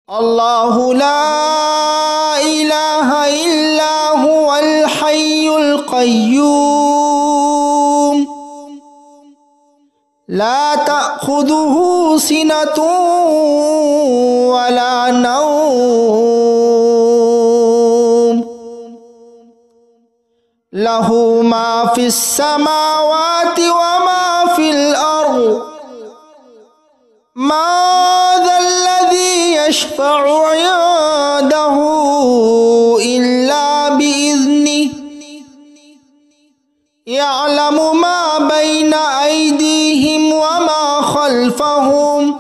الله لا إله إلا هو الحي القيوم لا تأخذه سنة ولا نوم له ما في السماوات وما في الأرض ما ذا الذي يشفع عنده إلا بإذنه يعلم ما بين أيديهم وما خلفهم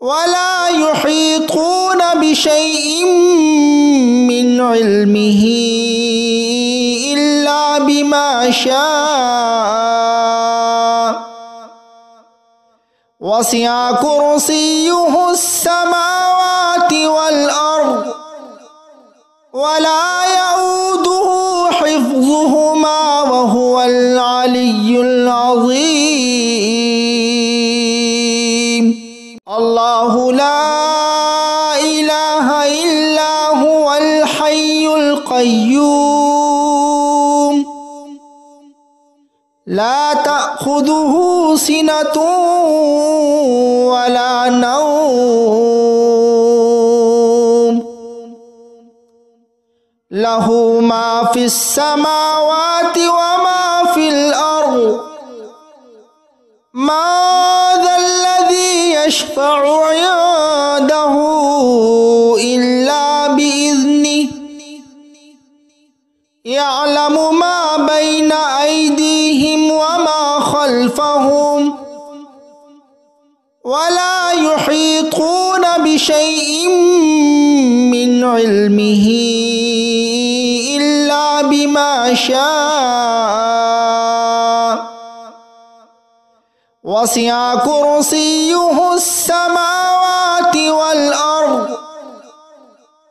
ولا يحيطون بشيء من علمه إلا بما شاء وسع كرسيه السماوات والأرض ولا يؤوده حفظهما وهو العلي العظيم الله لا إله إلا هو الحي القيوم لا تأخذه سنة ولا نوم له ما في السماوات وما في الأرض ما ذا الذي يشفع عنده إلا بإذنه يعلم ما بين أيديهم وما خلفهم ولا يحيطون بشيء من علمه إلا بما شاء وسع كرسيه السماوات والأرض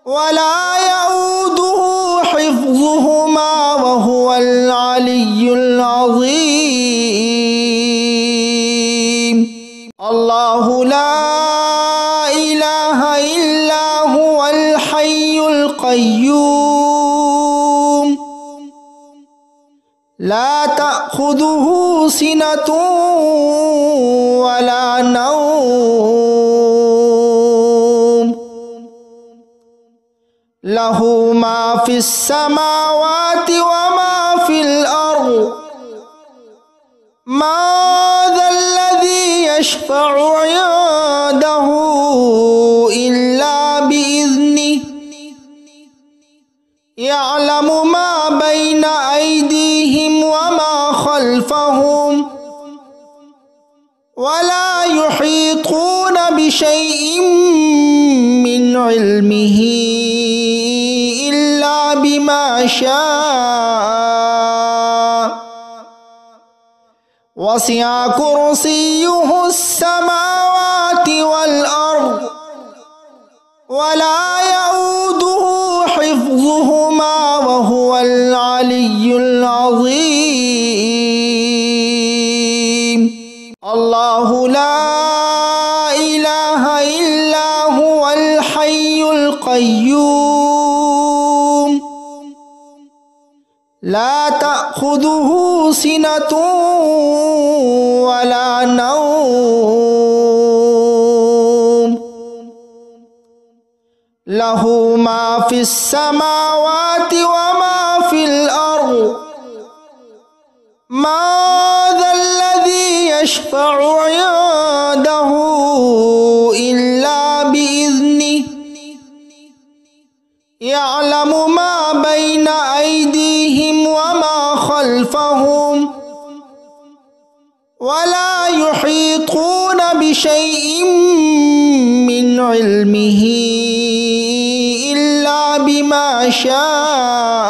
ولا يؤوده حفظهما وهو العلي العظيم الله لا إله إلا هو الحي القيوم لا تأخذه سنة ولا نوم له ما في السماوات وما في الأرض ما ذا الذي يشفع عنده إلا بإذنه يعلم ما بين أيديهم وما خلفهم ولا يحيطون بشيء من علمه إلا بما شاء وسع كرسيه السماوات والأرض ولا يؤوده حفظهما وهو العلي العظيم الله لا إله إلا هو الحي القيوم لا تأخذه سنة ولا نوم له ما في السماوات وما في الأرض ما ذا الذي يشفع عنده إلا بإذنه يعلم ما بين أيديهم وما خلفهم ولا يحيطون بشيء من علمه إلا بما شاء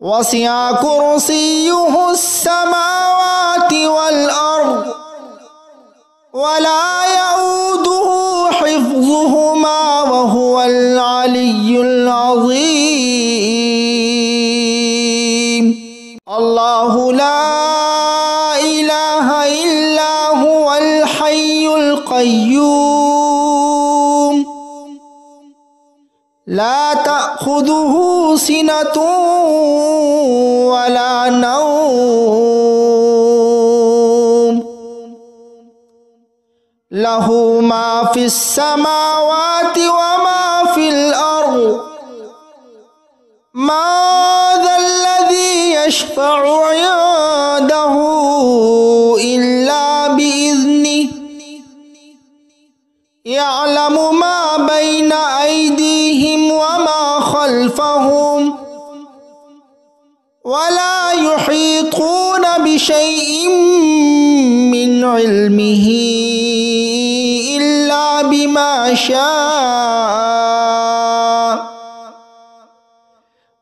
وسع كرسيه السماوات والأرض ولا يؤوده حفظهما وهو العلي العظيم الله لا إله إلا هو الحي الحي القيوم لا تأخذه سنة ولا نوم له ما في السماوات وما في الأرض ما ذا الذي يشفع عنده إلا بإذنه يعلم ما بين أيديهم وما خلفهم ولا يحيطون بشيء من علمه إلا بما شاء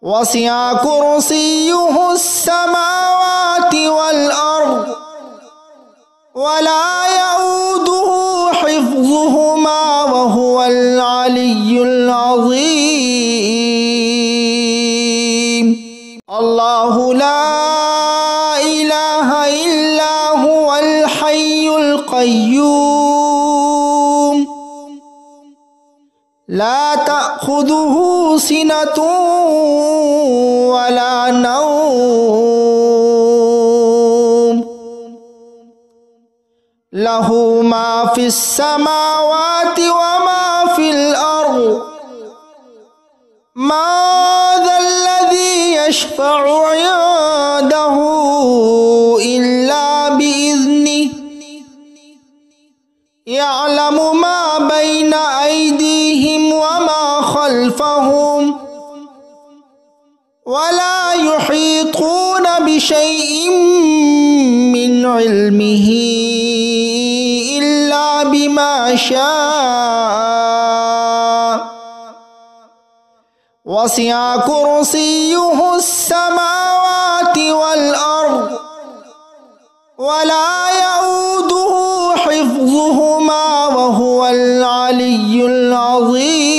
وسع كرسيه السماوات والأرض ولا يؤوده حفظهما وهو العلي العظيم الله لا إله إلا هو الحي القيوم لا تأخذه سنة ولا نوم له ما في السماوات وما في الأرض ما ذا الذي يشفع عنده إلا بإذنه يعلم ما بين أيديهم وما خلفهم ولا يحيطون بشيء من علمه إلا بما شاء وسع كرسيه السماوات والأرض ولا يؤوده حفظهما وهو العلي العظيم